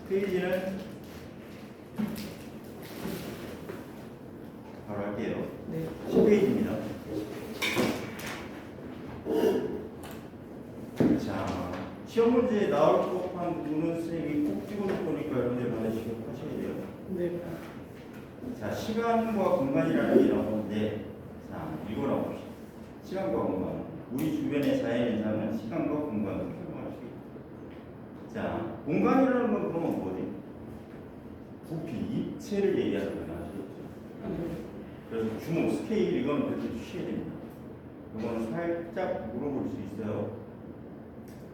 페이지는 바로 할게요. 네. 10페이지입니다. 자, 시험 문제에 나올 법한 부분은 선생님이 꼭 찍어놓을 거니까 여러분들 받으시고 하셔야 돼요. 네. 자, 시간과 공간이라는 게 나오는데, 자, 이거라고 봅시다. 시간과 공간. 우리 주변의 자연현상은 시간과 공간으로 설명할 수 있다. 자, 공간이라는 건 그러면 뭐지? 부피, 입체를 얘기하는 거나 아시겠죠? 그래서 규모, 스케일 이거는 별로 주셔야 됩니다. 이거는 살짝 물어볼 수 있어요.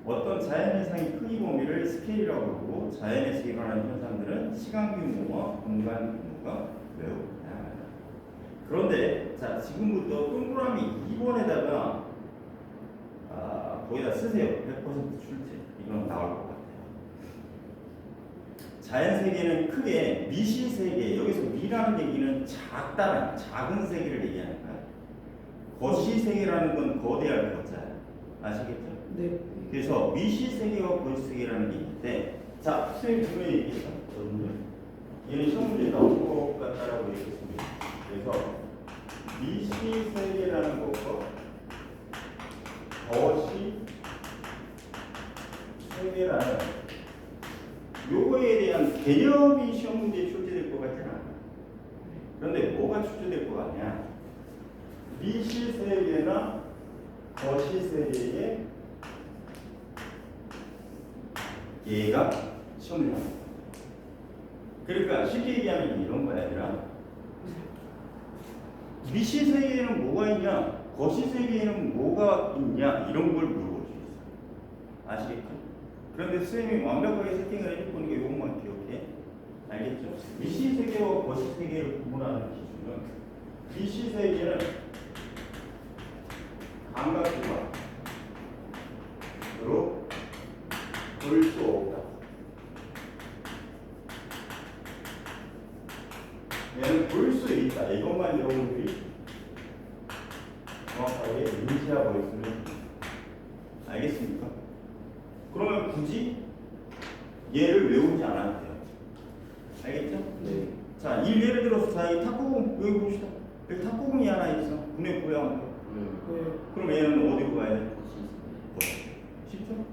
어떤 자연현상의 크기 범위를 스케일이라고 부르고 자연에서 일어나는 현상들은 시간 규모와 공간 규모가 매우 다양하다. 그런데 자, 지금부터 동그라미 2번에다가 거기다 쓰세요. 100% 출제. 이건 나올 것 같아요. 자연 세계는 크게 미시 세계, 여기서 미라는 얘기는 작다는 작은 세계를 얘기하는 거야. 거시 세계라는 건 거대할 거잖아요. 아시겠죠? 네. 그래서 미시 세계와 거시 세계라는 게 있는데, 자, 선생님 분명히 얘기했죠. 얘는 시험 문제에 나올 것 같다라고 얘기했습니다. 그래서 미시 세계라는 것과 거시 세계라는 요거에 대한 개념이 시험 문제에 출제될 것 같지는 않아요. 그런데 뭐가 출제될 것 같냐? 미시 세계나 거시 세계의 얘가 시험을 합니다. 그러니까 쉽게 얘기하면 이런 거야, 얘들아. 미시 세계에는 뭐가 있냐? 거시 세계에는 뭐가 있냐? 이런 걸 물어볼 수 있어요. 아시겠죠? 그런데 선생님이 완벽하게 세팅을 해줄 거니까 이것만 기억해. 알겠죠? 미시 세계와 거시 세계를 구분하는 기준은 미시 세계는 감각기관으로 볼 수 없다. 얘는 볼 수 있다. 이것만 여러분들이 정확하게 인지하고 있으면 됩니다. 알겠습니까? 그러면 굳이 얘를 외우지 않아도 돼요. 알겠죠? 네. 자, 이 예를 들어서 자, 이 탁구공 여기 봅시다. 여기 탁구공이 하나 있어. 분명 보여. 네. 그럼 얘는 어디로 가야 돼? 쉽죠?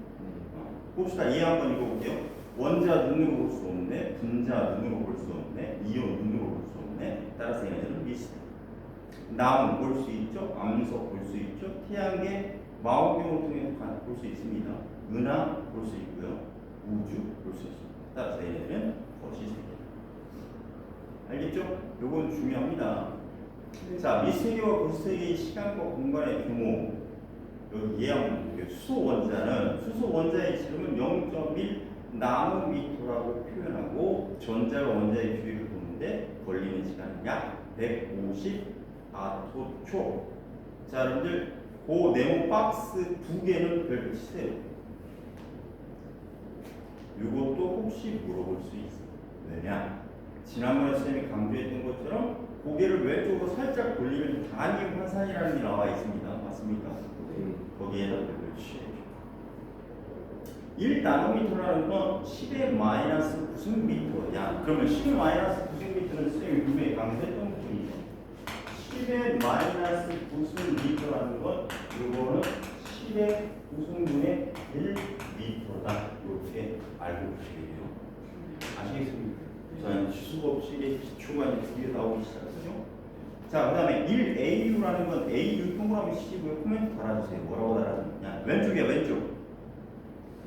봅시다. 얘 한번 읽어볼게요. 원자 눈으로 볼 수 없네, 분자 눈으로 볼 수 없네, 이온 눈으로 볼 수 없네. 따라서 얘네들은 미시다. 나무 볼 수 있죠? 암석 볼 수 있죠? 태양계 망원경을 통해서 볼 수 있습니다. 은하 볼 수 있고요. 우주 볼 수 있습니다. 따라서 얘네들은 거시 세계. 알겠죠? 요건 중요합니다. 네. 자, 미세계와 거시세계의 시간과 공간의 규모. 여기 예하면 수소 원자는 수소 원자의 지름은 0.1 나노미터라고 표현하고 전자가 원자의 주위를 도는데 걸리는 시간은 약 150 아토초. 자, 여러분들 그 네모 박스 두 개는 별표 치세요. 이것도 혹시 물어볼 수 있어요. 왜냐? 지난번에 선생님이 강조했던 것처럼 고개를 왼쪽으로 살짝 돌리면 단위 환산이라는 게 나와 있습니다. 맞습니까? 거기에다 별표 치세요. 1나노미터라는 건 10의 마이너스 무슨 미터야? 그러면 10의 마이너스 무슨 미터는 선생님이 분명히 강조했던 부분이죠. 10의 마이너스 무슨 미터라는 건 이거는 10의 무슨분의 1미터다. 이렇게 알고 계시게 돼요. 아시겠습니까? 자, 수법식의 기초가 이제 뒤에 나오기 시작하죠. 자, 그 다음에 1AU라는 건 AU 동그라미 치시고요. 코멘트 달아주세요. 뭐라고 달아주냐? 왼쪽이야, 왼쪽.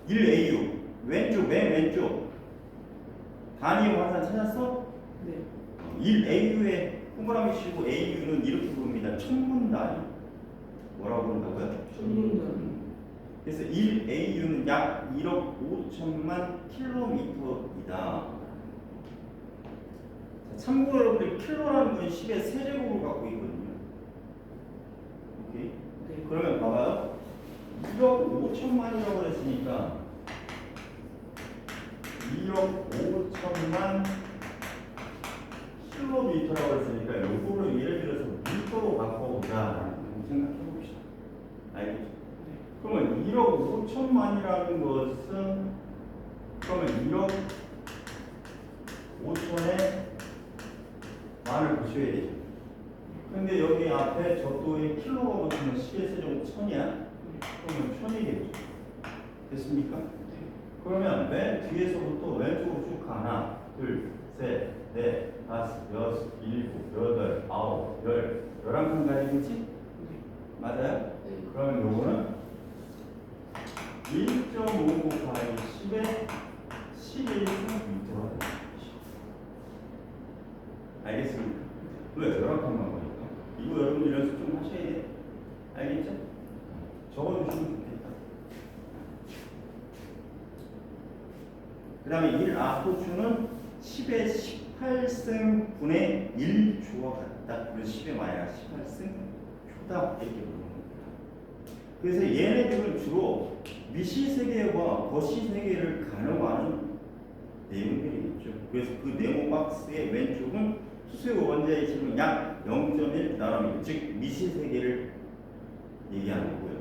1AU. 왼쪽, 맨 왼쪽. 단위 환산 찾았어? 네. 1AU에 동그라미 치고 AU는 이렇게 부릅니다. 천문 단위. 뭐라고 부른다고요? 천문단. 그래서 1AU는 약 1억 5천만 킬로미터이다. 참고로 여러분들 킬로라는 건 10의 세제곱을 갖고 있거든요. 오케이? 네. 그러면 봐봐요. 1억 5천만이라고 했으니까 2억 5천만 킬로미터라고 했으니까 요거를 예를 들어서 미터로 바꿔보자 생각해 봅시다. 알겠죠? 그러면 1억 5천만이라는 것은 그러면 1억 5천에 만을 보셔야 되죠. 근데 여기 앞에 저도의 킬로가 붙으면 10의 세제곱 1000이야. 그러면 1000이 되죠. 됐습니까? 그러면 맨 뒤에서부터 왼쪽으로 쭉 가. 하나, 둘, 셋, 넷, 다섯, 여섯, 일곱, 여덟, 아홉, 열, 11칸 가지고지? 맞아요? 그러면 요거는 1.5 곱하기 10의 11cm가 됩니다. 알겠습니까? 왜? 11칸만 보니까. 이거 여러분들 연습 좀 하셔야 돼요. 알겠죠? 적어주시면 좋겠다. 그 다음에 1아토추는 10의 18승분의 1조와 같다. 그래서 10의 마이너스 18승 표다. 이렇게 부르는 겁니다. 그래서 얘네들은 주로 미시세계와 거시세계를 가늠하는 내용들이겠죠. 그래서 그 네모 박스의 왼쪽은 수소의 원자의 질은 약 0.1 나랍니다. 즉 미시세계를 얘기하는 거고요.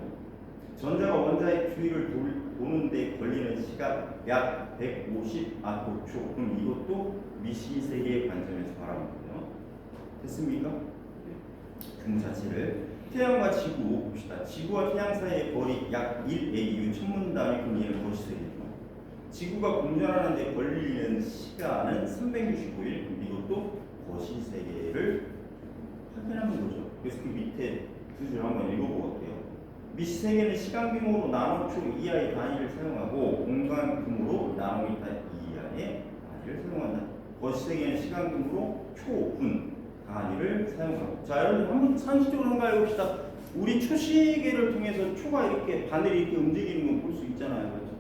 전자가 원자의 주위를 도는 데 걸리는 시간 약 150 아토초. 그럼 이것도 미시세계의 관점에서 말하는 거예요. 됐습니까? 그 자체를 태양과 지구 봅시다. 지구와 태양 사이의 거리 약 1AU 천문단위. 그럼 얘는 거시세계죠. 지구가 공전하는 데 걸리는 시간은 365일. 그럼 이것도 거시세계를 확인하는 거죠. 그래서 그 밑에 두 줄 한번 읽어볼게요. 미시세계는 시간 규모로 나노초 이하의 단위를 사용하고 공간 규모로 나노미터 이하의 단위를 사용한다. 거시세계는 시간 규모로 초분 단위를 사용하고. 자, 여러분 한번 상식적으로 한번 해봅시다. 우리 초시계를 통해서 초가 이렇게 바늘이 이렇게 움직이는 건 볼 수 있잖아요, 그렇죠?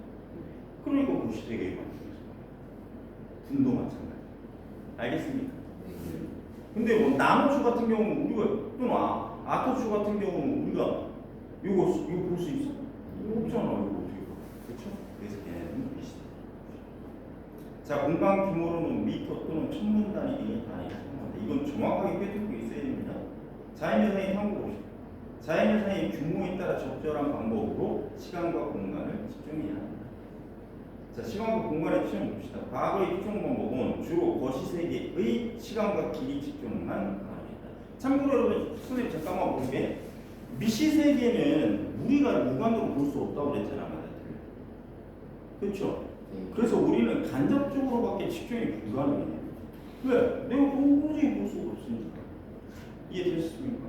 그러니까 거시세계가 분도 마찬가지. 알겠습니까? 근데 뭐 나노초 같은 경우는 우리가 또는 아토초 같은 경우는 우리가 이거 볼 수 있어? 이거 없잖아. 이거 어떻게 봐? 그렇죠? 그래서 걔네는 비슷해. 자, 공간 규모로는 미터 또는 천문 단위 등의 단위를 사용한다. 이건 정확하게 꿰뚫고 있어야 됩니다. 자연현상의 참고 봅시다. 자연현상의 규모에 따라 적절한 방법으로 시간과 공간을 측정해야 합니다. 자, 시간과 공간의 측정 봅시다. 과거의 측정 방법은 주로 거시세계의 시간과 길이 측정만 가능했다. 참고로 여러분, 선생님 잠깐만 보게. 미시세계는 우리가 육안으로 볼 수 없다고 그랬잖아, 맞아요. 그렇죠? 그래서 우리는 간접적으로밖에 측정이 불가능해요. 왜? 내가 도저히 볼 수가 없으니까. 이해되셨습니까?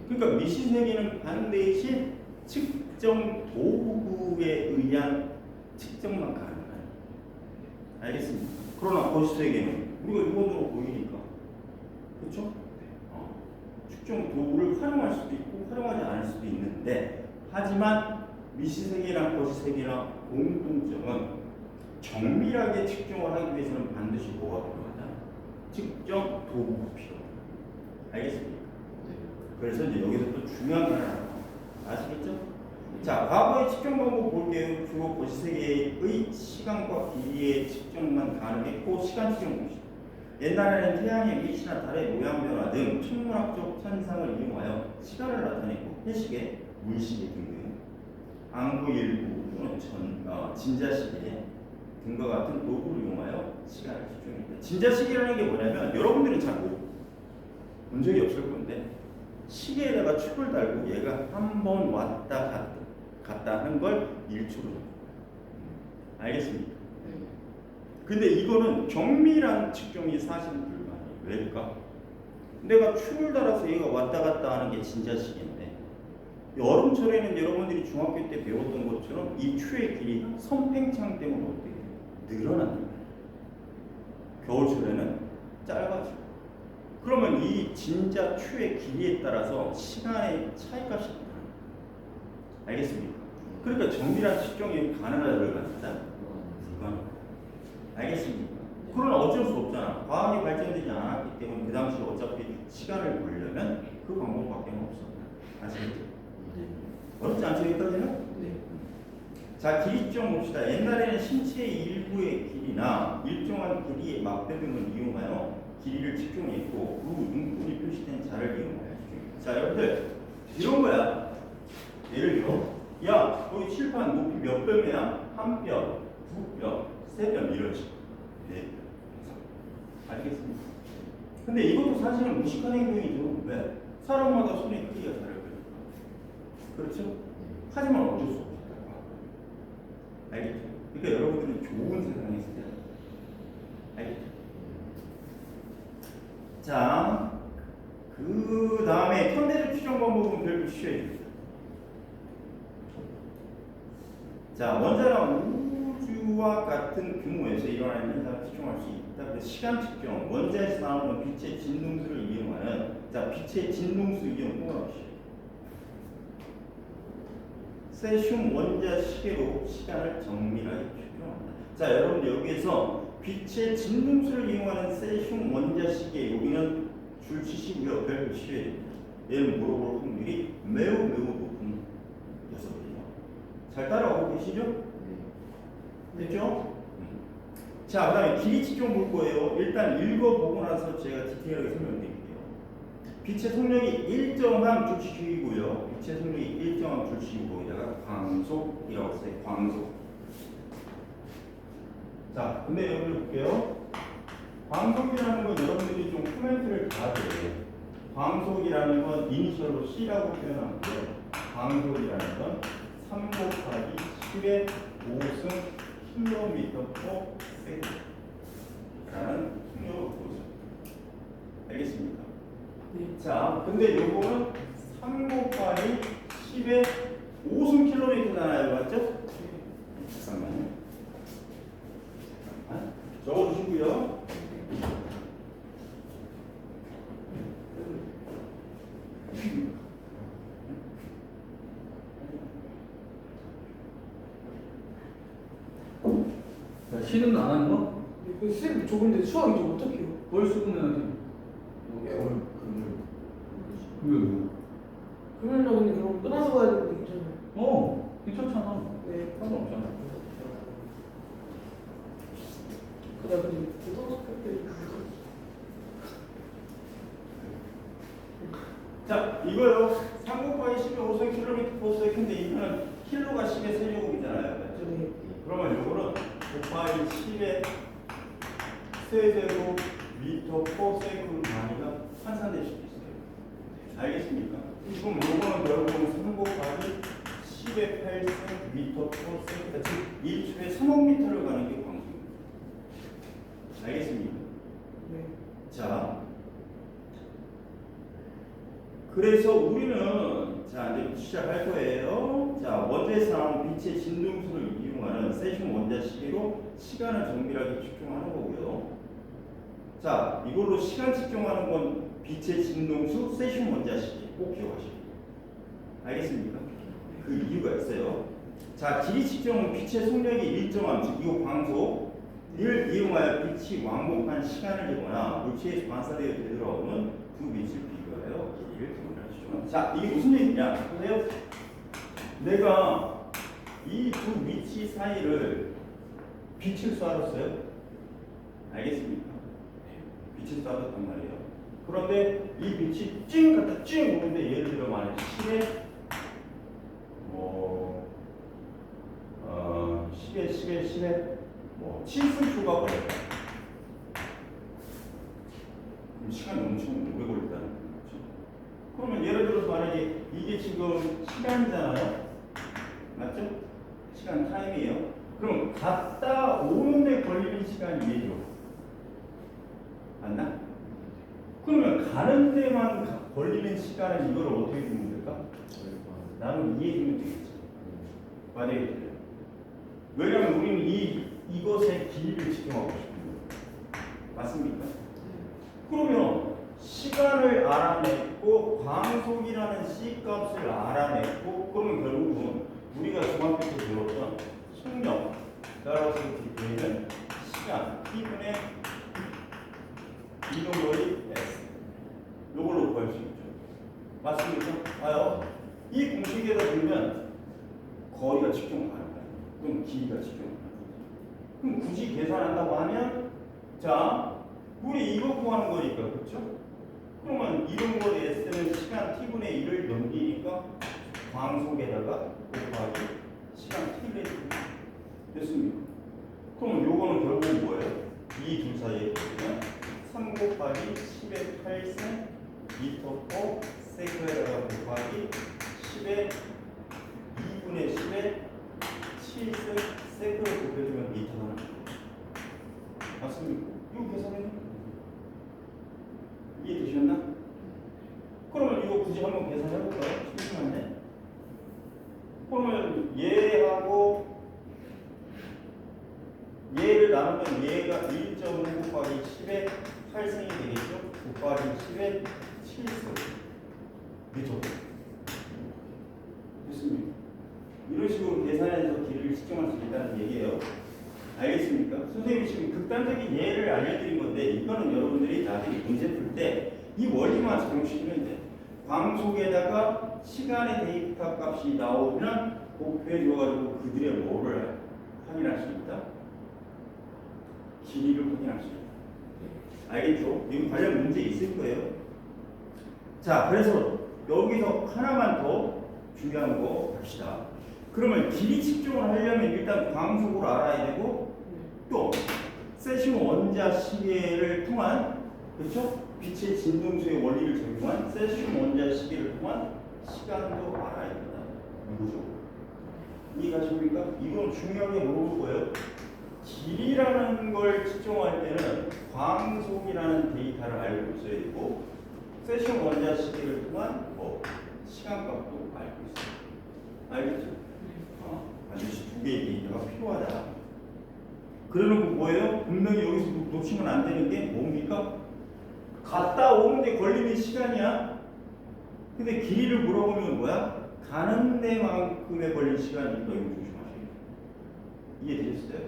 그러니까 미시세계는 반드시 측정 도구에 의한 측정만 가능해요. 알겠습니까? 그러나 거시세계는 우리가 육안으로 보이니까, 그렇죠? 측정 도구를 활용할 수도 있고 활용하지 않을 수도 있는데, 하지만 미시세계랑 거시세계랑 공통점은 정밀하게 측정을 하기 위해서는 반드시 뭐가 필요하다? 측정 도구가 필요하다. 알겠습니까? 그래서 이제 여기서 또 중요한 게 하나 아시겠죠? 자, 과거의 측정 방법 볼게요. 주로 거시세계의 시간과 길이의 측정만 가능했고, 시간 측정 봅시다. 옛날에는 태양의 위치나 달의 모양 변화 등 천문학적 현상을 이용하여 시간을 나타내고 해시계, 물시계 등등 안구일구 또는 진자시계 등과 같은 도구를 이용하여 시간을 측정합니다. 진자시계라는 게 뭐냐면 여러분들은 잘 본 적이 없을 건데, 시계에다가 축을 달고 얘가 한 번 왔다 갔다 하는 걸 일초로 알겠습니까? 근데 이거는 정밀한 측정이 사실은 불가능해요. 왜일까? 내가 축을 달아서 얘가 왔다 갔다 하는 게 진자시계인데, 여름철에는 여러분들이 중학교 때 배웠던 것처럼 이 추의 길이 선팽창 때문에 어떻게 돼요? 늘어난단 말이에요. 겨울철에는 짧아지고. 그러면 이 진자 추의 길이에 따라서 시간의 차이값이 나요. 알겠습니까? 그러니까 정밀한 측정이 가능하다고 합니다. 알겠습니까? 그러나 어쩔 수 없잖아. 과학이 발전되지 않았기 때문에 그 당시 어차피 시간을 보려면 그 방법밖에 없었다. 아시겠죠? 어렵지 않죠, 여기까지는? 네. 자, 길이 측정 봅시다. 옛날에는 신체의 일부의 길이나 일정한 길이의 막대 등을 이용하여 길이를 측정했고, 그 눈금이 표시된 자를 이용하여 측정했다. 자, 여러분들 이런 거야. 예를 들어 야, 거기 칠판 높이 몇 뼘이야? 한 뼘, 두 뼘, 세 뼘 이러지. 네 뼘. 알겠습니다. 근데 이것도 사실은 무식한 행동이죠. 왜? 사람마다 손의 크기가 다르거든요. 그렇죠? 하지만 어쩔 수 없다. 알겠죠? 그러니까 여러분들은 좋은 세상에 있어야 돼요. 알겠죠? 자, 그 다음에 현대적 추정 방법은 별로 쉬워집니다. 자, 원자나 우주와 같은 규모에서 일어나는 현상을 측정할 수 있다. 그래서 시간 측정, 원자에서 나오는 빛의 진동수를 이용하는, 자, 빛의 진동수 이용 통합식. 세슘 원자 시계로 시간을 정밀하게 측정합니다. 자, 여러분들 여기에서 빛의 진동수를 이용하는 세슘 원자 시계, 여기는 줄 치시고요. 별표 쉬어야 됩니다. 얘는 물어볼 확률이 매우 높은 녀석이에요. 잘 따라오고 계시죠? 됐죠? 자, 그 다음에 길이 측정 볼 거예요. 일단 읽어보고 나서 제가 디테일하게 설명드릴게요. 빛의 속력이 일정한 줄치기고요. 빛의 속력이 일정한 줄치기고 여기다가 광속이라고 써요. 광속. 자, 근데 여러분들 볼게요. 광속이라는 건 여러분들이 좀 코멘트를 다 줘요. 광속이라는 건 이니셜로 C라고 표현하고요. 광속이라는 건 3 곱하기 10의 5승 km/s 라는 속력을 보죠. 알겠습니까? 네. 자, 근데 요거는 3 곱하기 10의 5승 km잖아요. 맞죠? 잠깐만요. 적어주시고요. 자, 시는 안 하는 거? 그 쌤 저건데 수학이 좀 어떻게 해요? 뭘 쓰고 내야지? 왜? 그러면 근데 그럼 끊어서 가야 되는 게 괜찮아요. 괜찮잖아. 네. 상관없잖아. 그래 근데 고등학교 때 자, 이거요. 3 곱하기 10의 5승 km/s인데 이거는 킬로가 10의 세제곱이잖아요. 맞죠? 네. 그러면 요거는 곱하기 10의 세제곱 미터 퍼 세컨드 단위가 환산될 수도 있어요. 알겠습니까? 그럼 요거는 결국은 3 곱하기 10의 8승 미터 퍼 세컨드, 즉 1초에 3억 미터를 가는 게 광속입니다. 알겠습니까? 네. 자, 그래서 우리는 자 이제 시작할 거예요. 자, 원자에서 나오는 빛의 진동수를 이용하는 세슘 원자 시계로 시간을 정밀하게 측정하는 거고요. 자, 이걸로 시간 측정하는 건 빛의 진동수 세슘 원자 시계 꼭 기억하시고. 알겠습니까? 그 이유가 있어요. 자, 길이 측정은 빛의 속력이 일정함, 즉 이 광속을 이용하여 빛이 왕복한 시간을 재거나 물체에서 반사되어 되돌아오는 두 빛을 비교하여 길이를 측정하시죠. 자, 이게 무슨 얘기냐? 보세요. 내가 이 두 위치 사이를 빛을 쏴줬어요. 알겠습니까? 빛을 쏴줬단 말이에요. 그런데 이 빛이 찡 갔다 찡 오는데 예를 들어 만약에 10에 10에 7승초가 걸렸다. 그럼 시간이 엄청 오래 걸렸다는 거죠. 그러면 예를 들어서 만약에 이게 지금 시간이잖아요. 맞죠? 시간 타임이에요. 그럼 갔다 오는데 걸리는 시간이 얘죠. 맞나? 그러면 가는 데만 걸리는 시간은 이걸 어떻게 주면 될까? 나는 이해해주면 되겠지. 만약에 그래요. 왜냐면 우리는 이것의 길이를 측정하고 싶은 거예요. 맞습니까? 그러면 시간을 알아냈고 광속이라는 C값을 알아냈고 그러면 결국은 우리가 중학교 때 배웠던 속력 따라서 이렇게 되는 시간 T분의 이동거리 S 요걸로 구할 수 있죠. 맞습니까? 봐요. 이 공식에다 두면 거리가 측정 가능해요. 그럼 길이가 측정 가능해요. 그럼 굳이 계산한다고 하면 자 우리 이거 구하는 거니까 그렇죠? 그러면 이동거리 S는 시간 T분의 1을 넘기니까 광속에다가 곱하기 시간 t를 됐습니까? 그럼 요거는 결국 뭐예요? 이 둘 사이에 보면 3 곱하기 10의 8세 미터 퍼 세그에다가 곱하기 10의 2분의 10의 7세 세그를 곱해주면 미터가 나옵니다. 맞습니까? 이거 계산해요. 이해되셨나? 그러면 이거 굳이 한번 계산해볼까요? 심심한데? 그러면 얘하고 얘를 나누면 얘가 1.5 곱하기 10의 8승이 되겠죠? 곱하기 10의 7승 미터 됐습니까? 이런 식으로 계산해서 길이를 측정할 수 있다는 얘기예요. 알겠습니까? 선생님이 지금 극단적인 예를 알려드린 건데 이거는 여러분들이 나중에 문제 풀 때 이 원리만 적용시키면 돼. 광속에다가 시간의 데이터 값이 나오면 곱해줘가지고 그들의 뭐를 확인할 수 있다? 길이를 확인할 수 있다. 알겠죠? 이거 관련 문제 있을 거예요. 자, 그래서 여기서 하나만 더 중요한 거 봅시다. 그러면 길이 측정을 하려면 일단 광속으로 알아야 되고 또 세슘 원자 시계를 통한 그렇죠? 빛의 진동수의 원리를 적용한 세슘 원자 시계를 통한 시간도 알아야 된다. 이거죠. 이해가십니까? 이건 중요하게 모를 거예요. 길이라는 걸 측정할 때는 광속이라는 데이터를 알고 있어야 되고 세슘 원자 시계를 통한 시간값도 알고 있어요. 알겠죠? 반드시 두 개의 데이터가 필요하다. 그러는 거 뭐예요? 분명히 여기서 놓치면 안 되는 게 뭡니까? 갔다 오는데 걸리는 시간이야. 근데 길이를 물어보면 뭐야? 가는 데만큼의 걸린 시간이니까 이거 조심하세요. 이해되셨어요?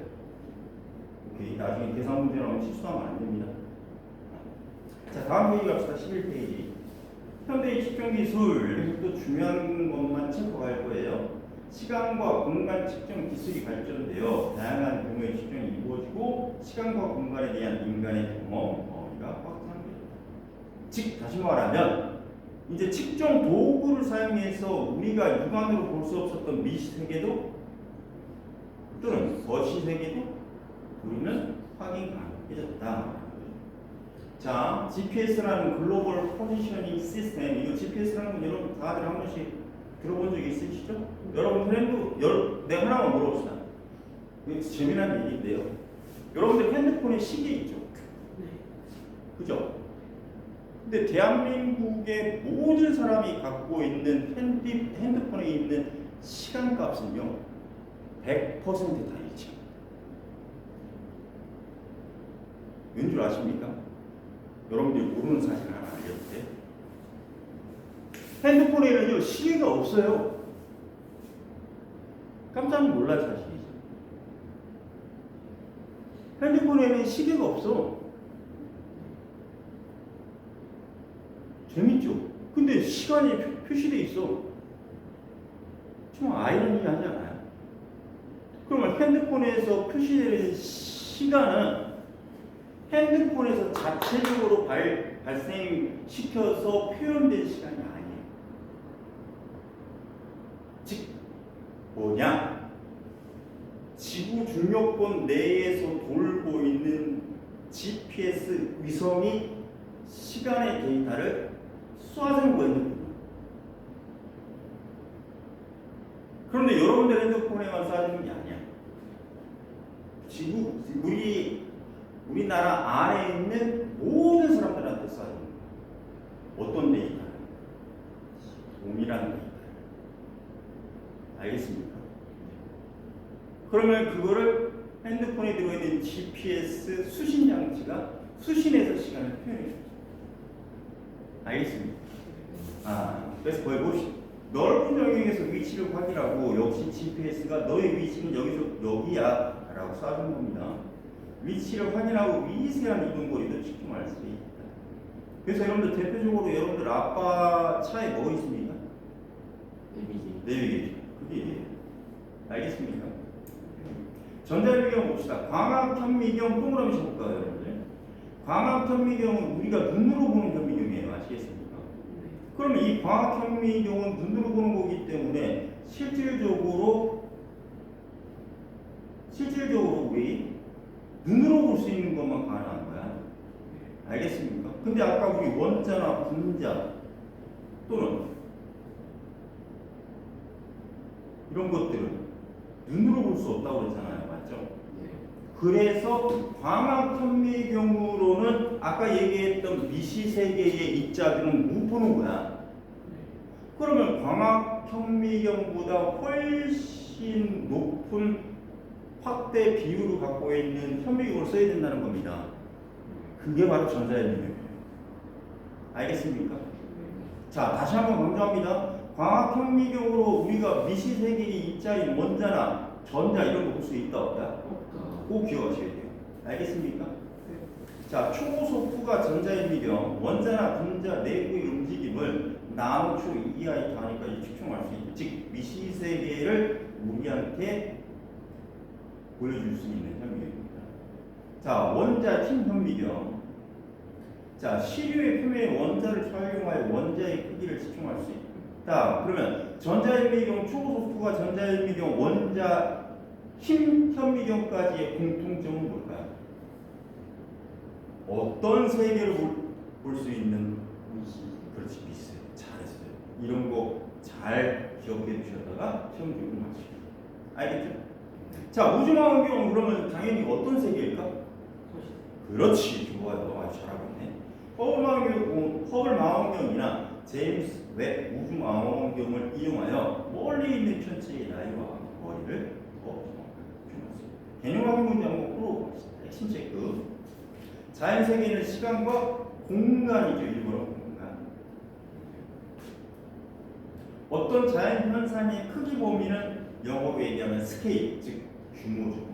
오케이. 나중에 계산 문제 나오면 실수하면 안 됩니다. 자, 다음 페이지 갑시다. 11페이지. 현대의 측정 기술, 또 중요한 것만 체크할 거예요. 시간과 공간 측정 기술이 발전되어 다양한 경우의 측정이 이루어지고 시간과 공간에 대한 인간의 경험, 범위가 확장됩니다. 즉 다시 말하면 이제 측정 도구를 사용해서 우리가 육안으로 볼 수 없었던 미시세계도 또는 거시세계도 우리는 확인 가능해졌다. 자, GPS라는 글로벌 포지셔닝 시스템, 이거 GPS라는 건 여러분 다들 한 번씩 들어본 적이 있으시죠? 여러분들 내가 하나만 물어봅시다. 이거 재미난 얘기인데요. 여러분들 핸드폰에 시계 있죠? 그죠? 근데 대한민국의 모든 사람이 갖고 있는 핸드폰에 있는 시간값은요 100% 다 일치합니다. 왠 줄 아십니까? 여러분들이 모르는 사실 하나 알려줄게요. 핸드폰에는요 시계가 없어요. 깜짝 놀랄 사실이죠. 핸드폰에는 시계가 없어. 재밌죠? 근데 시간이 표시돼 있어. 좀 아이러니하지 않아요? 그러면 핸드폰에서 표시되는 시간은 핸드폰에서 자체적으로 발생시켜서 표현된 시간이 아니에요. 즉 뭐냐? 지구 중력권 내에서 돌고 있는 GPS 위성이 시간의 데이터를 쏴주고 있는 거예요. 그런데 여러분들 핸드폰에만 쏴주는 게 아니야. 지구 우리나라 안에 있는 모든 사람들한테 쏴주는 거예요. 어떤 데이터? 동일한 데이터. 알겠습니까? 그러면 그거를 핸드폰에 들어있는 GPS 수신 장치가 수신해서 시간을 표현해줍니다. 알겠습니까? 그래서 거기 봅시다. 넓은 영역에서 위치를 확인하고 역시 GPS가 너의 위치는 여기서 여기야 라고 쏴준 겁니다. 위치를 확인하고 미세한 이동거리도 측정할 수 있다. 그래서 여러분들 대표적으로 여러분들 아빠 차에 뭐 있습니까? 내비게이션. 그게 알겠습니까? 전자현미경 봅시다. 광학현미경 동그라미 쳐볼까요, 여러분들? 광학현미경은 우리가 눈으로 보는 현미경이에요. 아시겠습니까? 그러면 이 광학현미의 경우는 눈으로 보는 거기 때문에 실질적으로 우리 눈으로 볼 수 있는 것만 가능한 거야. 알겠습니까? 근데 아까 우리 원자나 분자 또는 이런 것들은 눈으로 볼 수 없다고 그랬잖아요. 맞죠? 그래서 광학현미의 경우로는 아까 얘기했던 미시세계의 입자들은 못 보는 거야. 그러면 광학현미경보다 훨씬 높은 확대 비율을 갖고 있는 현미경을 써야 된다는 겁니다. 그게 바로 전자현미경이에요. 알겠습니까? 자, 다시 한번 강조합니다. 광학현미경으로 우리가 미시세계의 입자인 원자나 전자 이런 거 볼 수 있다 없다? 꼭 기억하셔야 돼요. 알겠습니까? 자, 초고속부가 전자현미경, 원자나 분자 내부의 움직임을 나노초 이하의 단위까지 측정할 수 있는, 즉 미시세계를 우리한테 보여줄 수 있는 현미경입니다. 자, 원자 팀 현미경. 자, 시류의 표면에 원자를 활용하여 원자의 크기를 측정할 수 있다. 그러면 전자현미경, 초고속부가 전자현미경, 원자 힘 현미경까지의 공통점은 뭘까요? 어떤 세계를 볼 수 있는? 그렇지, 미세. 잘했어요. 이런 거 잘 기억해 주셨다가 시험 준비 마치고. 알겠죠? 자, 우주망원경은 그러면 당연히 어떤 세계일까? 그렇지, 좋아요. 아주 잘하고 있네. 허블 망원경이나 제임스 웹 우주망원경을 이용하여 멀리 있는 천체의 나이와 거리를 개념학의 문제 한번 풀어봅시다. 핵심 체크. 자연 세계는 시간과 공간이죠. 일본어 공간. 어떤 자연 현상의 크기 범위는 영어로 얘기하면 스케일, 즉 규모죠.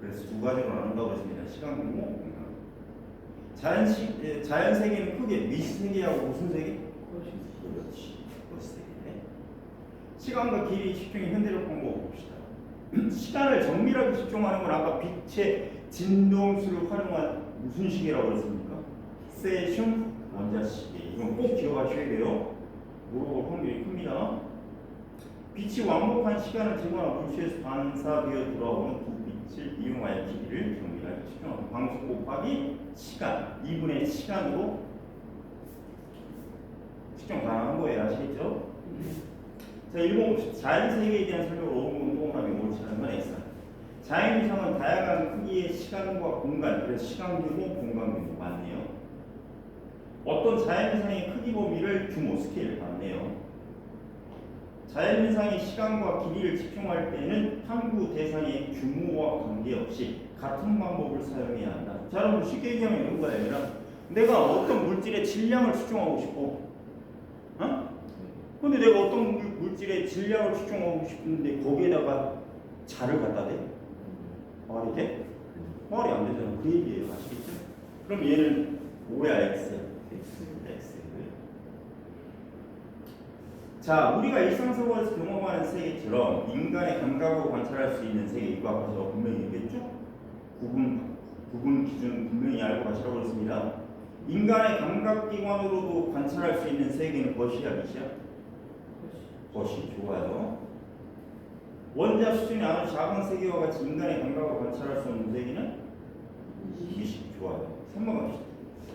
그래서 두 가지로 나눈다고 했습니다. 시간, 규모, 공간. 자연 세계는 크게 미시 세계하고 무슨 세계? 그렇지. 거시 세계. 시간과 길이 측정의 현대적 방법을 봅시다. 시간을 정밀하게 측정하는 건 아까 빛의 진동수를 활용한 무슨 시계라고 했습니까? 세슘 원자시계. 이건 꼭 기억하셔야 돼요. 모르고 확률이 큽니다. 빛이 왕복한 시간을 제거나 물체에서 반사되어 돌아오는 두 빛을 이용하여 길이를 정밀하게 측정하고 방수 곱하기 시간 2분의 시간으로 측정 가능한 거예요. 아시겠죠? 자, 일본 자연세계에 대한 설명을 5분 동그라미 옳지 않은 건 X다. 자연이상은 다양한 크기의 시간과 공간, 그래서 시간 규모, 공간 규모 맞네요. 어떤 자연이상의 크기 범위를 규모, 스케일 맞네요. 자연이상의 시간과 길이를 측정할 때는 탐구 대상의 규모와 관계없이 같은 방법을 사용해야 한다. 자, 여러분 쉽게 얘기하면 이런 거예요. 얘들아. 내가 어떤 물질의 질량을 측정하고 싶어. 어? 근데 내가 어떤 물질의 질량을 측정하고 싶은데 거기에다가 자를 갖다 대? 말이 돼? 말이 안 되잖아. 그 얘기예요. 아시겠죠? 그럼 얘는 5야 X. X. 자, 우리가 일상생활에서 경험하는 세계처럼 인간의 감각으로 관찰할 수 있는 세계, 이거 아까 분명히 얘기했죠? 구분 기준 분명히 알고 가시라고 했습니다. 인간의 감각기관으로도 관찰할 수 있는 세계는 것이야, 미시야? 것이. 좋아요. 원자 수준이 아주 작은 세계와 같이 인간의 감각으로 관찰할 수 없는 세계는 미시. 좋아요. 3번 갑시다.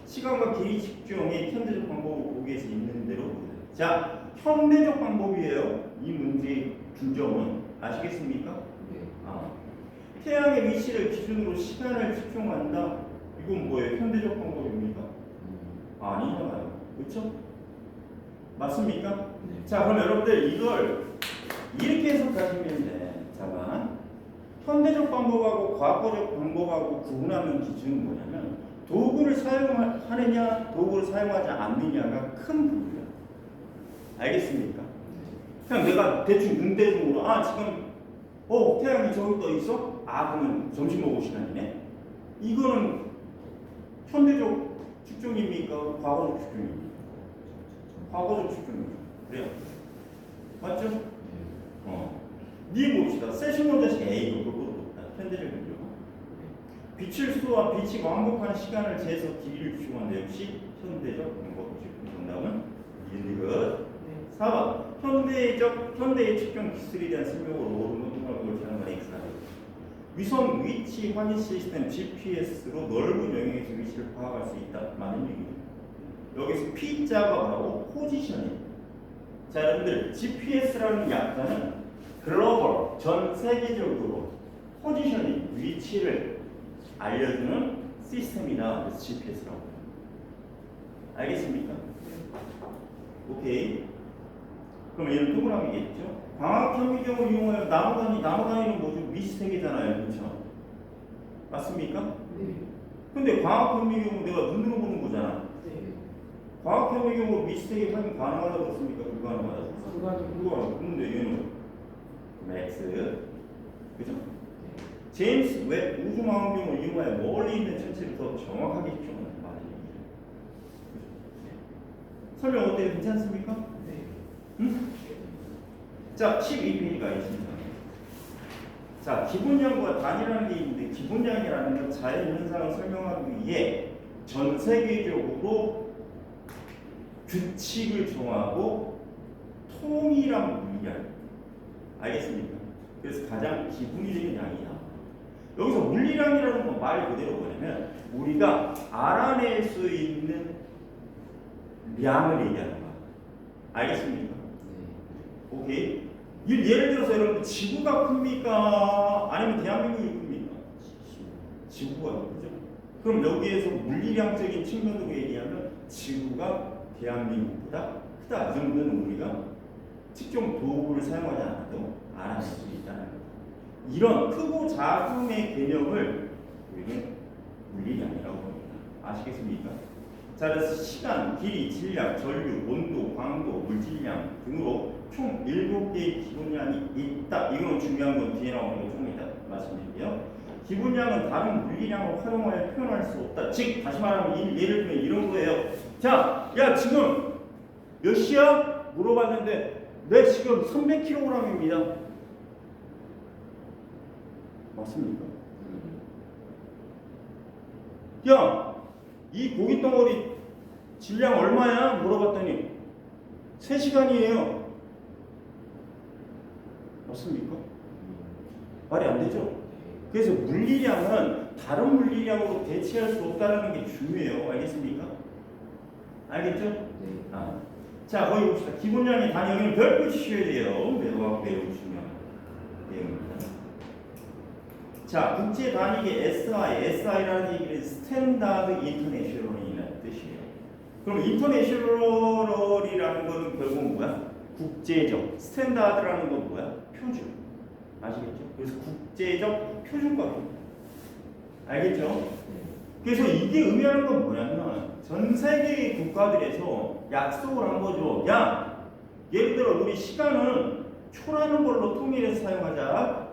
시간과 길이 측정의 현대적 방법을 보기에서 있는 대로 보세요. 자, 현대적 방법이에요. 이 문제의 중점은 아시겠습니까? 태양의 위치를 기준으로 시간을 측정한다. 이건 뭐예요? 현대적 방법입니까? 아니잖아요. 그렇죠? 맞습니까? 네. 자, 그럼 여러분들 이걸 이렇게 해석하시면 돼. 잠깐. 현대적 방법하고 과거적 방법하고 구분하는 기준은 뭐냐면 도구를 사용하느냐, 도구를 사용하지 않느냐가 큰 부분이야. 알겠습니까? 그냥 내가 대충 눈대중으로 지금 태양이 저기 떠 있어? 그러면 점심 먹을 시간이네. 이거는 현대적 측정입니까? 과거적 측정입니까? 과거적 측정입니다. 그래요. 맞죠? 네 봅시다. 세슘 원자식 이거 그거보다 높다. 현대적이죠. 빛을 쏘아 빛이 왕복한 시간을 재서 길이를 추구한다. 역시 현대적 방법이죠. 정답은 이것. 네. 4번 현대의 측정 기술에 대한 설명으로 오른쪽으로 하는 건 X다. 위성 위치 확인 시스템 GPS로 넓은 영역에서 위치를 파악할 수 있다. 맞는 얘기죠. 여기서 P자가 뭐라고? 포지셔닝. 자, 여러분들 GPS라는 약자는 글로벌, 전 세계적으로 포지셔닝, 위치를 알려주는 시스템이다. 그래서 GPS라고. 알겠습니까? 오케이. 그럼 얘는 동그라미겠죠? 광학 현미경을 이용하여 나무 단위는 뭐죠? 미시세계잖아요, 그렇죠? 맞습니까? 네. 근데 광학 현미경은 내가 눈으로 보는 거잖아. 네. 광학 현미경으로 미시세계 확인 가능하다고 했습니까? 불가능하다고? 불가능. 근데 얘는 X, 그죠? 제임스 웹 우주망원경을 이용하여 멀리 있는 천체를 더 정확하게 추정하는 맞은 얘기죠. 설명 어때요? 괜찮습니까? 네. 응? 자, 12페이지가 있습니다. 자, 기본량과 단위라는 게 있는데 기본량이라는 건 자연 현상을 설명하기 위해 전 세계적으로 규칙을 정하고 통일한 물량. 알겠습니까? 그래서 가장 기본적인 양이다. 여기서 물리량이라는 건 말 그대로 뭐냐면 우리가 알아낼 수 있는 량을 얘기하는 거야. 알겠습니까? 오케이. 예를 들어서 여러분 지구가 큽니까? 아니면 대한민국이 큽니까? 지구가 크죠. 그럼 여기에서 물리량적인 측면으로 얘기하면 지구가 대한민국보다 크다. 이 정도는 우리가 측정 도구를 사용하지 않아도 알아낼 수 있다는 거예요. 이런 크고 작음의 개념을 우리는 물리량이라고 합니다. 아시겠습니까? 자, 그래서 시간, 길이, 질량, 전류, 온도, 광도, 물질량 등으로 총 7개의 기본량이 있다. 이건 중요한 건 뒤에 나오는 거 좀 이따 말씀드릴게요. 기본량은 다른 물리량을 활용하여 표현할 수 없다. 즉, 다시 말하면 예를 들면 이런 거예요. 자, 야 지금 몇 시야? 물어봤는데 네, 지금 300kg입니다. 맞습니까? 야, 이 고기 덩어리 질량 얼마야? 물어봤더니 3시간이에요. 맞습니까? 말이 안 되죠? 그래서 물리량은 다른 물리량으로 대체할 수 없다는 게 중요해요. 알겠습니까? 알겠죠? 네. 자, 거기 봅시다. 기본량의 단위는 별표 치셔야 돼요. 매우 중요한 내용입니다. 자, 국제 단위계 SI라는 얘기는 스탠다드 인터내셔널이라는 뜻이에요. 그럼 인터내셔널이라는 거는 결국은 뭐야? 국제적. 스탠다드라는 건 뭐야? 표준. 아시겠죠? 그래서 국제적 표준값입니다. 알겠죠? 그래서 이게 의미하는 건 뭐냐면 전 세계의 국가들에서 약속을 한 거죠. 야, 예를 들어 우리 시간은 초라는 걸로 통일해서 사용하자.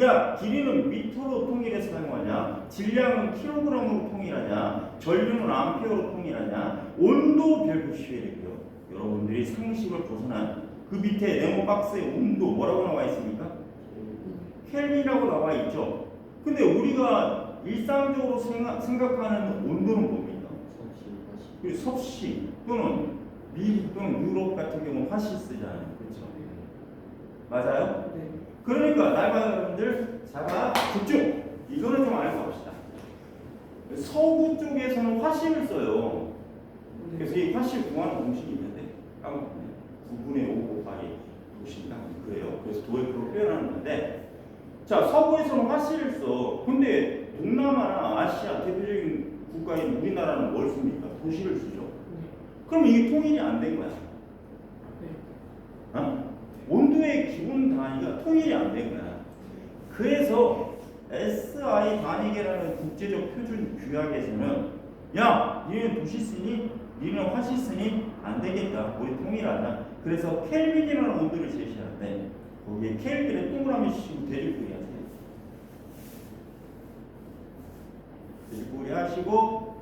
야, 길이는 미터로 통일해서 사용하냐? 질량은 킬로그램으로 통일하냐? 전류는 암페어로 통일하냐? 온도 별표 시해야 되고요. 여러분들이 상식을 벗어난 그 밑에 네모 박스의 온도 뭐라고 나와 있습니까? 켈빈이라고 나와 있죠. 근데 우리가 일상적으로 생각하는 온도는 뭡니까? 섭씨 또는 미국 또는 유럽 같은 경우는 화씨 쓰잖아요. 그렇죠? 맞아요? 네. 그러니까 날마다 여러분들 자가 집중. 이거는 좀 알고 갑시다. 서구 쪽에서는 화씨를 써요. 그래서 이 화씨 구하는 공식이 있는데 까먹었네. 9분의 5 곱하기 60인가 그래요. 그래서 도액으로 표현하는 건데, 자, 서구에서는 화씨를 써. 근데 동남아나 아시아 대표적인 국가인 우리나라는 뭘 씁니까? 도시를 쓰죠. 그럼 이게 통일이 안 된 거야. 어? 온도의 기본 단위가 통일이 안 된 거야. 그래서 SI 단위계라는 국제적 표준 규약에서는 야, 니는 도시 쓰니? 니는 화씨 쓰니? 안 되겠다. 우리 통일하자. 그래서 켈빈이라는 온도를 제시하는데 거기에 켈빈에 동그라미 치시고 대줄거리 하세요. 대줄거리 하시고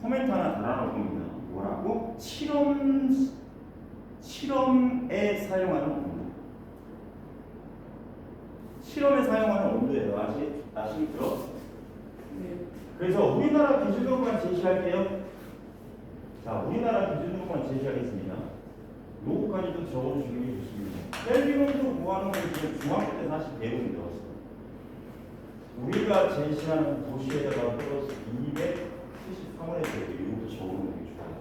코멘트 하나 달아놓을 겁니다. 뭐라고? 실험에 사용하는 온도. 실험에 사용하는 온도예요. 아시겠죠? 네. 그래서 우리나라 기준으로만 제시할게요. 자, 우리나라 기준으로만 제시하겠습니다. 요거까지도 적어주시는 게 좋습니다. 켈빈온도 구하는 건 지금 중학교 때 사실 배우는 배웠어요. 우리가 제시하는 도시에다가 플러스 273원에 대해 이것도 적어놓는 게 좋아요.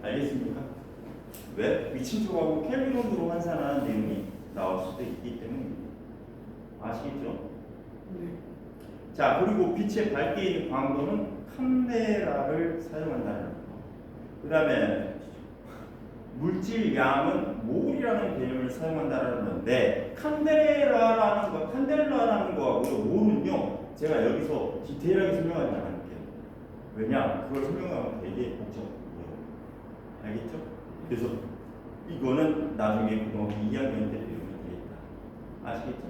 알겠습니까? 왜? 위침초하고 켈빈온으로 환산하는 내용이 나올 수도 있기 때문입니다. 아시겠죠? 네. 자, 그리고 빛의 밝게 있는 광도는 칸데라를 사용한다는 거. 그 다음에 물질 양은 몰이라는 개념을 사용한다는 건데 칸델라라는 거하고요 몰은요 제가 여기서 디테일하게 설명하지 않을게요. 왜냐 그걸 설명하면 되게 복잡해요. 알겠죠? 그래서 이거는 나중에 고등학교 2학년 때 배우면 되겠다. 아시겠죠?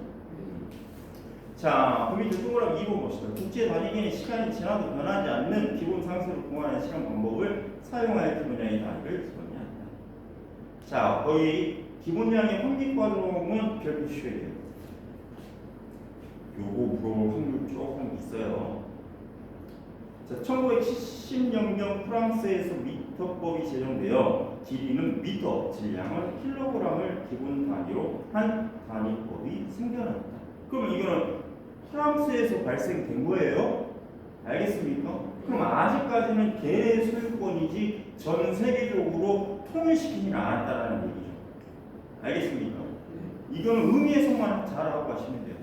자, 그럼 이제 동그라미 2번 봅시다. 국제 단위기는 시간이 지나도 변하지 않는 기본 상수를 공하는 시간 방법을 사용하여 기본량의 단위를 정의한다. 자, 거의 기본량의 환기과정은 별표 쉬어야 돼요. 요거 물어볼 확률 조금 있어요. 자, 1970년경 프랑스에서 미터법이 제정되어 길이는 미터, 질량은 킬로그램을 기본 단위로 한 단위법이 생겨났다. 그럼 이거는 프랑스에서 발생된 거예요. 알겠습니까? 그럼 아직까지는 걔의 소유권이지 전 세계적으로 통일시키지는 않았다라는 얘기죠. 알겠습니까? 이거는 의미해석만 잘하고 가시면 돼요.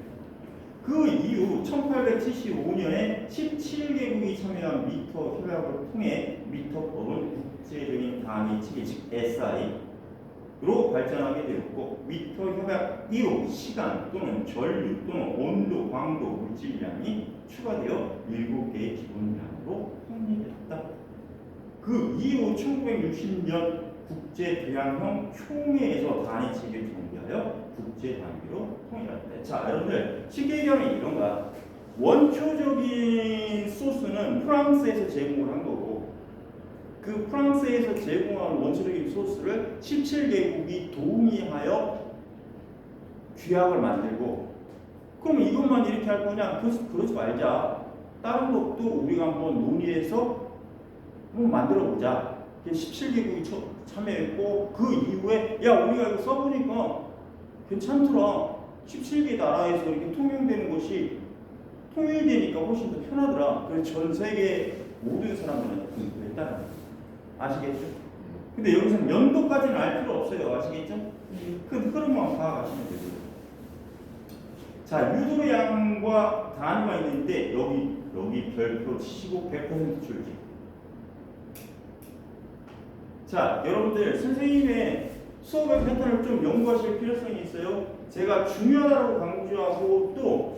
그 이후 1875년에 17개국이 참여한 미터 협약을 통해 미터법은 국제적인 단위 체계 즉 SI로 발전하게 되었고 미터 협약 이후 시간 또는 전류 또는 온도, 광도, 물질량이 추가되어 7개의 기본량으로 통일됐다. 그 이후 1960년 국제 대양형 총회에서 단위 체계를 정비하여 국제 단위로 통일한다. 자, 여러분들 쉽게 얘기하면 이런 거야. 원초적인 소스는 프랑스에서 제공을 한 거고 그 프랑스에서 제공한 원초적인 소스를 17개국이 동의하여 규약을 만들고 그럼 이것만 이렇게 할 거냐? 그러지 말자. 다른 것도 우리가 한번 논의해서 한번 만들어 보자. 17개국이 참여했고 그 이후에 야 우리가 이거 써보니까 괜찮더라. 17개 나라에서 이렇게 통용되는 것이 통일되니까 훨씬 더 편하더라. 그래서 전 세계 모든 사람들한테 공부했다는 거예요. 아시겠죠? 근데 여기서는 연도까지는 알 필요 없어요. 아시겠죠? 그 흐름만 파악하시면 되고요. 자, 유도량과 단위가 있는데 여기 별표 치고 100% 줄게. 자, 여러분들 선생님의 수업의 패턴을 좀 연구하실 필요성이 있어요. 제가 중요하다고 강조하고 또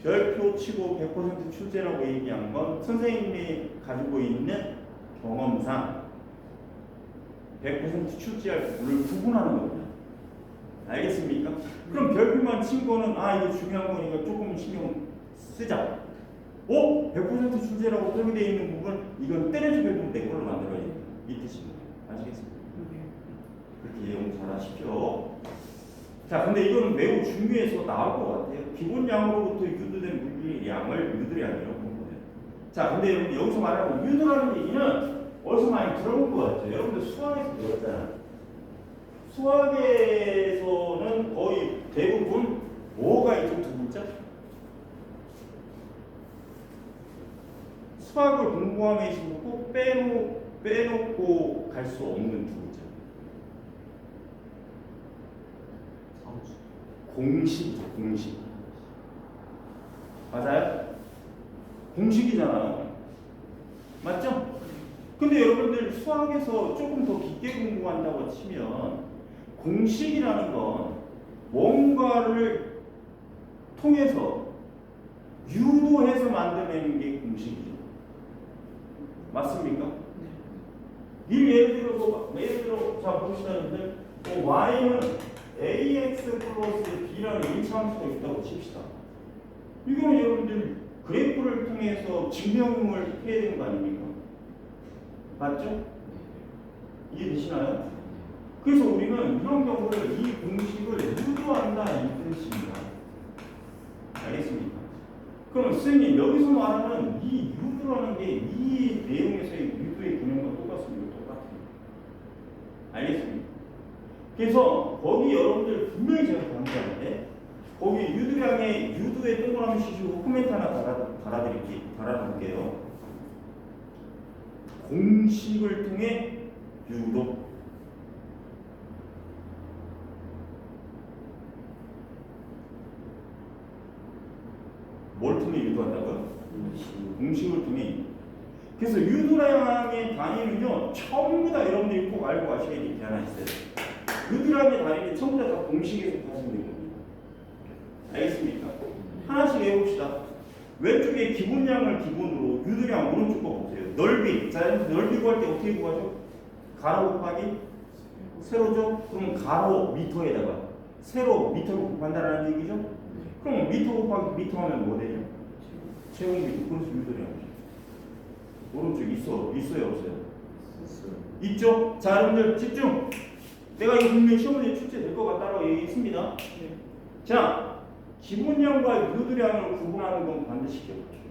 별표 치고 100% 출제라고 얘기한 건 선생님이 가지고 있는 경험상 100% 출제할 부분을 구분하는 겁니다. 알겠습니까? 그럼 별표만 친 거는 이거 중요한 거니까 조금 신경 쓰자. 100% 출제라고 표기되어 있는 부분 이건 때려서 배우면 내 걸로 만들어야 됩니다. 이 뜻입니다. 아시겠습니까? 그렇게 이용 잘 하십시오. 자, 근데 이거는 매우 중요해서 나올 것 같아요. 기본량으로부터 유도된 물질의 양을 유도량이라고 본 거예요. 자, 근데 여러분 여기서 말하는 유도라는 얘기는 어디서 많이 들어본 것 같아요. 여러분들 수학에서 배웠잖아요. 수학에서는 거의 대부분 뭐가 있죠? 두 글자? 수학을 공부함에 있어서 꼭 빼놓고 갈 수 없는 두 글자. 공식이죠, 공식. 맞아요? 공식이잖아요. 맞죠? 근데 여러분들 수학에서 조금 더 깊게 공부한다고 치면 공식이라는 건 뭔가를 통해서 유도해서 만들어내는 게 공식이죠. 맞습니까? 예를 들어 자 봅시다. y는 ax 플러스 b라는 1차함수가 있다고 칩시다. 이거는 여러분들 그래프를 통해서 증명을 해야 되는 거 아닙니까? 맞죠? 이해되시나요? 그래서 우리는 이런 경우를 이 공식을 유도한다 이 뜻입니다. 알겠습니까? 그럼 선생님 여기서 말하는 이 유도라는 게 이 내용에서의 유도의 개념과 똑같습니다. 똑같아요. 알겠습니까? 그래서 거기 여러분들 분명히 제가 강조하는데 거기 유도량의 유도의 동그라미 치시고 코멘트 하나 달아볼게요. 공식을 통해 유도. 뭘 통해 유도한다고요? 공식을 통해. 그래서 유도량의 단위는요 전부 다 여러분들이 꼭 알고 가셔야 될 게 하나 있어요. 유도량의 단위는 전부 다 공식에서 하시면 됩니다. 알겠습니까? 하나씩 해봅시다. 왼쪽에 기본량을 기본으로 유도량 오른쪽 거 보세요. 넓이. 자, 넓이 구할 때 어떻게 구하죠? 가로 곱하기 세로죠? 그러면 가로 미터에다가 세로 미터로 곱한다는 얘기죠? 그럼 미터 곱하기 미터 하면 뭐 되죠? 제곱미터. 그래서 유도량이죠. 오른쪽 있어요 없어요? 있죠? 자, 여러분들 집중! 내가 이거 분명히 시험에 출제될 것 같다고 얘기했습니다. 자, 기본량과 유도량을 구분하는 건 반드시 기억하셔야 돼요.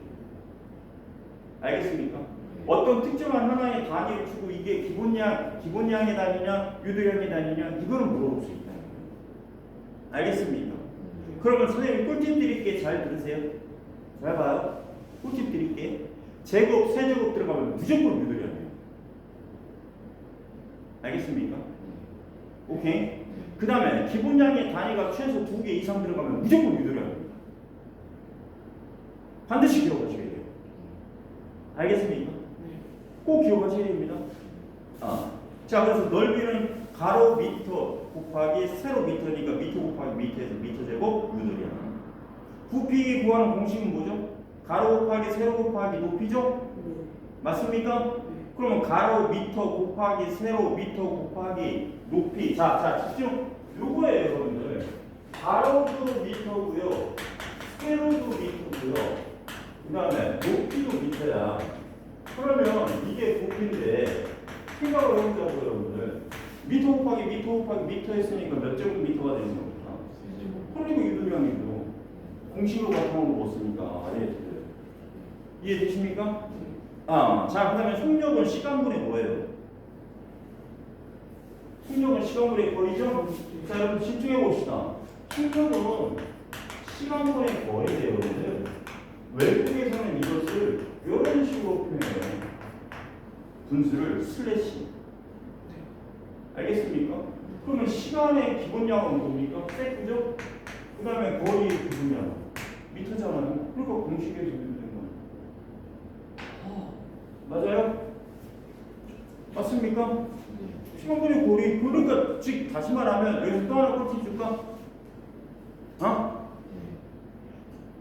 알겠습니까? 어떤 특정한 하나의 단위를 주고 이게 기본량의 단위냐 유도량의 단위냐 이거는 물어볼 수 있다는 거예요. 알겠습니까? 그러면 선생님 꿀팁 드릴게. 잘 들으세요. 잘 봐요. 꿀팁 드릴게. 제곱, 세제곱 들어가면 무조건 유도량이에요. 알겠습니까? 오케이? 그 다음에 기본량의 단위가 최소 2개 이상 들어가면 무조건 유도량입니다. 반드시 기억하셔야 돼요. 알겠습니까? 꼭 기억하셔야 됩니다. 자, 그래서 넓이는 가로 미터 곱하기 세로 미터니까 미터 곱하기 미터에서 미터 제곱 유도량. 부피 구하는 공식은 뭐죠? 가로 곱하기 세로 곱하기 높이죠? 맞습니까? 그러면 가로 미터 곱하기 세로 미터 곱하기 높이. 자 집중. 요거예요 여러분들. 가로도 미터고요, 세로도 미터고요, 그 다음에 높이도 미터야. 그러면 이게 부피인데 생각을 해보자고요 여러분들. 미터 곱하기 미터 곱하기 미터 했으니까 몇 제곱미터가 되는 겁니까? 그리고 유도량이고 공식으로 바탕으로 못 쓰니까 이해되십니까? 자, 그 다음에 속력은 시간분의 뭐예요? 속력은 시간분의 거리죠? 자, 여러분 집중해 봅시다. 속력은 시간분의 거리예요, 여러분들. 외국에서는 이것을 이런 식으로 표현해요. 분수를 슬래시. 알겠습니까? 그러면 시간의 기본량은 뭡니까? 세트죠? 그 다음에 거리의 기본량 미터잖아요. 그러니까 공식에서 되는 거예요. 맞아요? 맞습니까? 시간분의 거리. 그러니까 즉 다시 말하면 여기서 또 하나 꿀팁 줄까?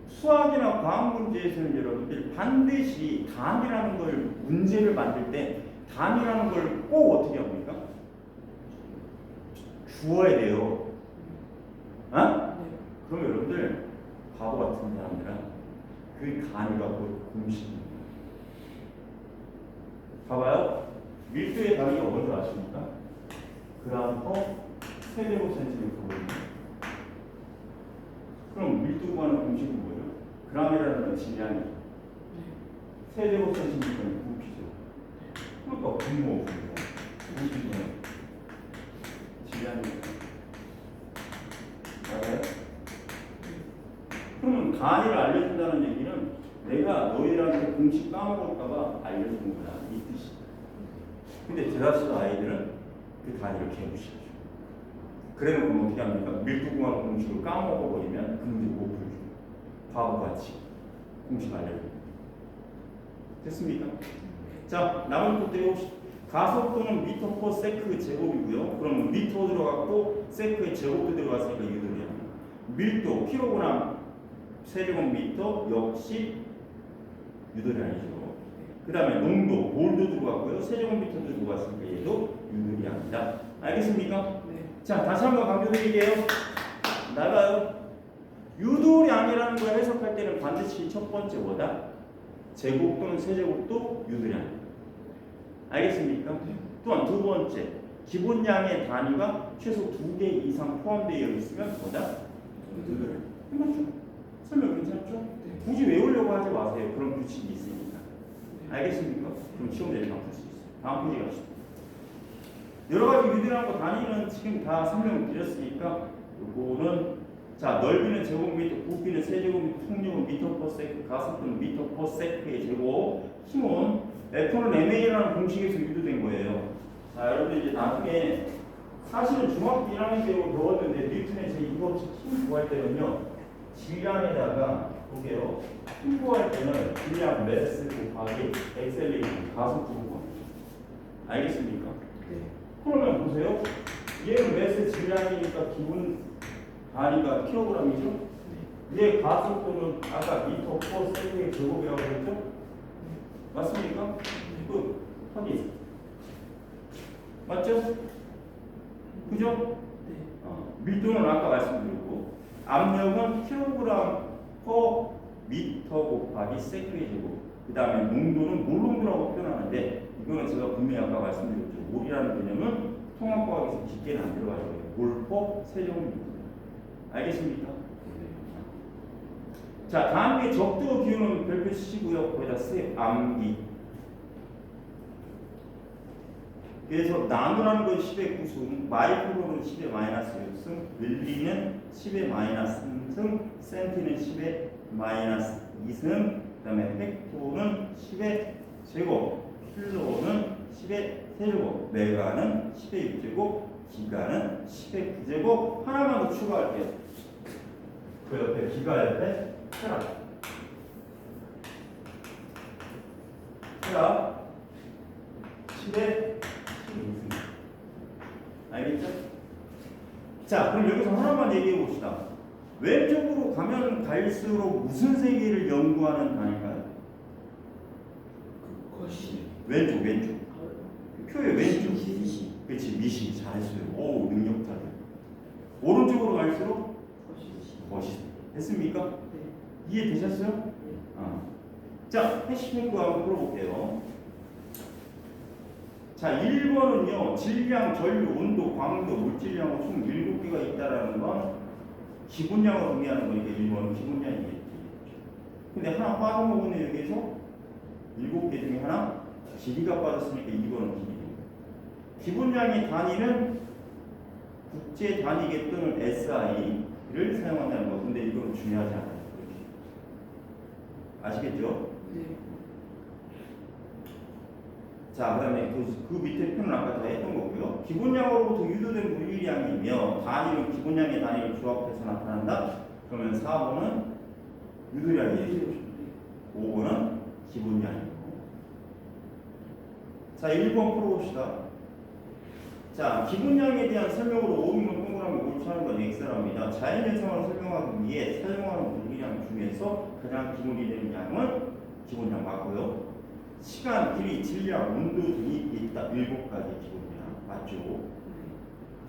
수학이나 과학 문제에서는 여러분들 반드시 단위라는 걸 문제를 만들 때 단위라는 걸 꼭 어떻게 합니까? 주어야 돼요. 그럼 여러분들 바보 같은 사람들은 그 단위가 곧 공식입니다. 봐봐요. 밀도의 단위가 뭔지 아십니까? 그램/세제곱센티미터. 그럼 밀도 구하는 공식은 뭐예요? 그램이라는 건 질량이죠. 세제곱센티미터는 부피죠. 그러니까 분모, 부피는 질량이죠. 맞아요? 그러면 단위를 알려준다는 얘기는 내가 너희들한테 공식 까먹을까봐 알려주는 거야. 이 뜻이. 근데 대다수 아이들은 그 단위를 개무시하죠. 그래놓고 어떻게 합니까? 밀도 구하는 공식을 까먹어버리면 그 문제 못 풀죠. 바보같이 공식 알려줍니다. 됐습니까? 자, 남은 것도 해봅시다. 가속도는 미터 퍼 세크 제곱이고요. 그러면 미터 들어갔고 세크의 제곱도 들어갔으니까 유도량. 밀도 킬로그램 세제곱미터 역시 유도량이죠. 그 다음에 농도 몰도 들어갔고요. 세제곱미터도 들어갔으니까 얘도 유도량입니다. 알겠습니까? 자, 다시 한번 강조드릴게요. 나가요. 유도량이라는 걸 해석할 때는 반드시 첫 번째 뭐다? 제곱 또는 세제곱도 유도량. 알겠습니까? 또한 두 번째, 기본량의 단위가 최소 2개 이상 포함되어 있으면 뭐다? 유도량. 맞죠? 설명 괜찮죠? 굳이 외우려고 하지 마세요. 그런 규칙이 있으니까. 알겠습니까? 그럼 시험에 다 풀 수 있어요. 다음 페이지 갑시다. 여러 가지 유대라고 단위는 지금 다 설명드렸으니까 요거는 자 넓이는 제곱미터, 부피는 세제곱미터, 속력은 미터 퍼 세컨드, 가속도는 미터 퍼 세컨드의 제곱, 힘은 F는 MA라는 공식에서 유도된 거예요. 자 여러분들 이제 나중에 사실은 중학교 1학년 때 배웠는데 뉴턴의 제2법칙 힘 구할 때는요 질량에다가 볼게요. 힘 구할 때는 질량 매스 곱하기 엑셀레이션 가속도 구합니다. 알겠습니까? 네. 그러면 보세요. 얘는 매스 질량이니까 기분 단위가 킬로그램이죠. 얘 가속도는 아까 미터 퍼 세컨드의 제곱이라고 했죠. 맞습니까? 그 어디 맞죠? 그죠? 네. 밀도는 아까 말씀드렸고 압력은 킬로그램 퍼 미터 곱하기 세컨드의 제곱. 그 다음에 농도는 몰농도라고 표현하는데 이거는 제가 분명히 아까 말씀드렸죠. 몰이라는 개념은 통합과학에서 깊게는 안 들어가요. 몰퍼 세제곱미터. 알겠습니까? 자, 다음에 적도 기호는 별표 치시고요. 거기다 세 암기. 그래서 나누라는 건 10의 9승, 마이크로는 10의 마이너스 6승, 밀리는 10의 마이너스 3승, 센티는 10의 마이너스 2승, 그 다음에 헥토는 10의 제곱, 킬로는 10의 세제곱, 메가는 10의 6제곱, 기가는 10의 9제곱. 하나만 더 추가할게요. 그 옆에 기가 옆에 테라. 테라 10의 12승. 알겠죠? 자, 그럼 여기서 하나만 얘기해 봅시다. 왼쪽으로 가면 갈수록 무슨 세계를 연구하는 단위일까요? 그것이 왼쪽. 표의 왼쪽. 미시. 그렇지, 미시 잘했어요. 오, 능력자들. 오른쪽으로 갈수록 멋있어. 됐습니까? 네. 이해되셨어요? 네. 자, 해시핑크 한번 풀어볼게요. 자, 1번은요, 질량, 전류, 온도, 광도, 물질량으로 총 7개가 있다라는 건 기본량을 의미하는 거니까 1번은 기본량이겠지. 근데 하나 빠진 거 보네, 여기에서 7개 중에 하나 길이가 빠졌으니까 2번은 길이. 기본량의 단위는 국제 단위계 또는 SI를 사용한다는 거. 근데 이거는 중요하지 않아요. 아시겠죠? 네. 자, 그 다음에 그 밑에 표는 아까 다 했던 거고요. 기본량으로부터 유도된 물리량이며 단위는 기본량의 단위를 조합해서 나타난다. 그러면 4번은 유도량이에요. 5번은 기본량이고. 자, 1번 풀어봅시다. 자, 기본량에 대한 설명으로 5번 동그라미 옳지 않은 건 X랍니다. 자연현상을 설명하기 위해 사용하는 물리량 중에서 가장 기본이 되는 양은 기본량 맞고요. 시간, 길이, 질량, 온도 등이 있다. 7가지 기본량 맞죠?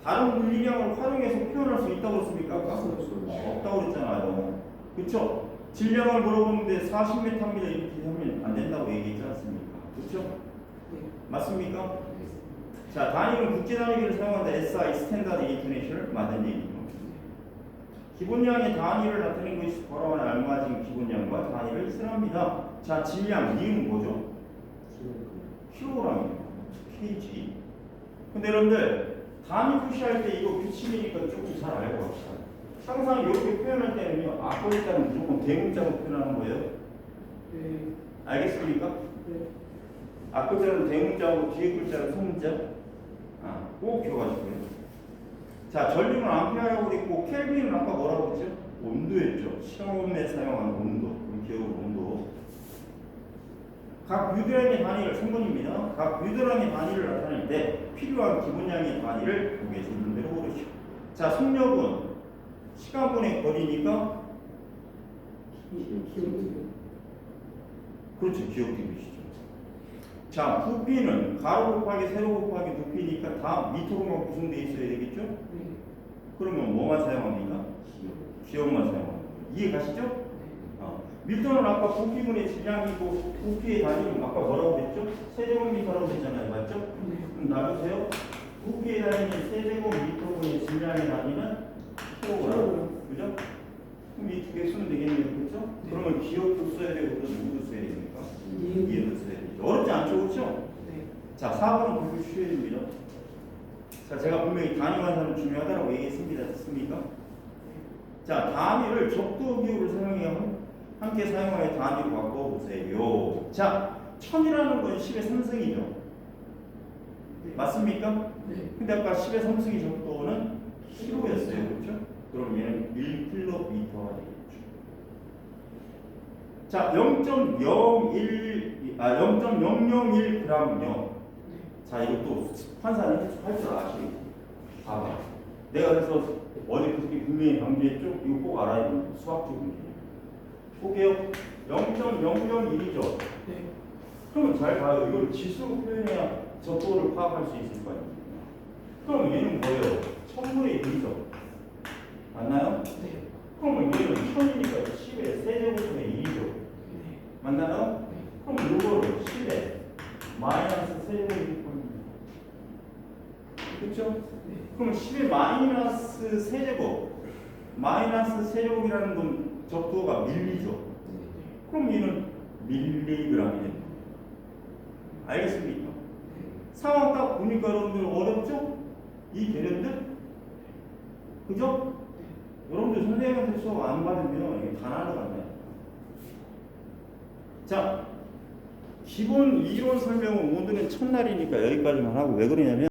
다른 물리량을 활용해서 표현할 수 있다고 했습니까? 없다고 그랬잖아요. 그쵸? 질량을 물어보는데 40m입니다. 이렇게 하면 안 된다고 얘기했지 않습니까? 그쵸? 네. 맞습니까? 자, 단위는 국제 단위계를 사용한다. SI, 스탠다드 인터내셔널 맞는 얘기죠. 기본량의 단위를 나타내는 것이 바로 알맞은 기본량과 단위를 쓰랍니다. 자, 질량, 니은 뭐죠? 킬로그램입니다. kg. 근데 여러분들 단위 표시할 때 이거 규칙이니까 조금 잘 알고 갑시다. 항상 이렇게 표현할 때는요, 앞으로 일단은 무조건 대문자로 표현하는 거예요. 네. 알겠습니까? 네. 앞 글자는 대문자고 뒤에 글자는 소문자. 꼭 기억하시고요. 자, 전류는 암페어라고 그랬고 켈빈은 아까 뭐라고 했죠? 온도였죠. 시험에 사용하는 온도. 기억으로 온도. 각 유도량의 단위를 3번입니다. 각 유도량의 단위를 나타낼 때 필요한 기본량의 단위를 여기에서 있는 대로 고르시오. 자, 속력은 시간분의 거리니까 그렇죠. 기억되시죠. 자, 부피는 가로 곱하기 세로 곱하기 높이니까 다 미터로만 구성되어 있어야 되겠죠? 네. 그러면 뭐만 사용합니까? 기억만 사용합니다. 이해 가시죠? 밀도는 아까 부피분의 질량이고 부피의 단위는 아까 뭐라고 했죠? 세제곱미터라고 했잖아요. 맞죠? 네. 그럼 놔두세요. 부피의 단위는 세제곱미터분의 질량의 단위는 킬로그램. 그죠? 그럼 이 두 개 쓰면 되겠네요. 그렇죠? 그러면 기억도 써야 되고 누구도 써야 됩니까? 예. 이해도 써야 되죠. 어렵지 않죠, 그렇죠? 네. 자, 4번은 그렇게 쉬워야 됩니다. 자, 제가 분명히 단위 환산은 중요하다고 얘기했습니다. 됐습니까? 자, 단위를 적도 기호를 사용해 함께 사용하여 단위로 바꿔보세요. 자, 1000이라는 건 10의 3승이죠. 맞습니까? 네. 근데 아까 10의 3승이 적도는 kg였어요. 그렇죠? 그럼 얘는 1km가 되겠죠. 자, 0.001g요. 자, 이것도 환산을 할 줄 아시겠죠? 봐봐. 내가 그래서 어제 그렇게 분명히 강조했죠? 이거 꼭 알아야 됩니다. 수학적 문제예요. 볼게요. 0.001이죠. 네. 그러면 잘 봐요. 이걸 지수로 표현해야 적도를 파악할 수 있을 거 아닙니까? 그럼 얘는 뭐예요? 1000분의 1이죠. 맞나요? 네. 그러면 얘는 1000이니까 10의 세제곱분의 2죠. 네. 맞나요? 그럼 이거를 10의 마이너스 세제곱일 겁니다. 그렇죠? 네. 그럼 10의 마이너스 세제곱, 마이너스 세제곱이라는 건 적도가 밀리죠. 그럼 얘는 밀리그램이 됩니다. 알겠습니까? 상황 딱 보니까 여러분들 어렵죠? 이 개념들? 그죠? 여러분들 선생님한테 수업 안 받으면 이게 다 날아간다. 자, 기본 이론 설명은 오늘은 첫날이니까 여기까지만 하고 왜 그러냐면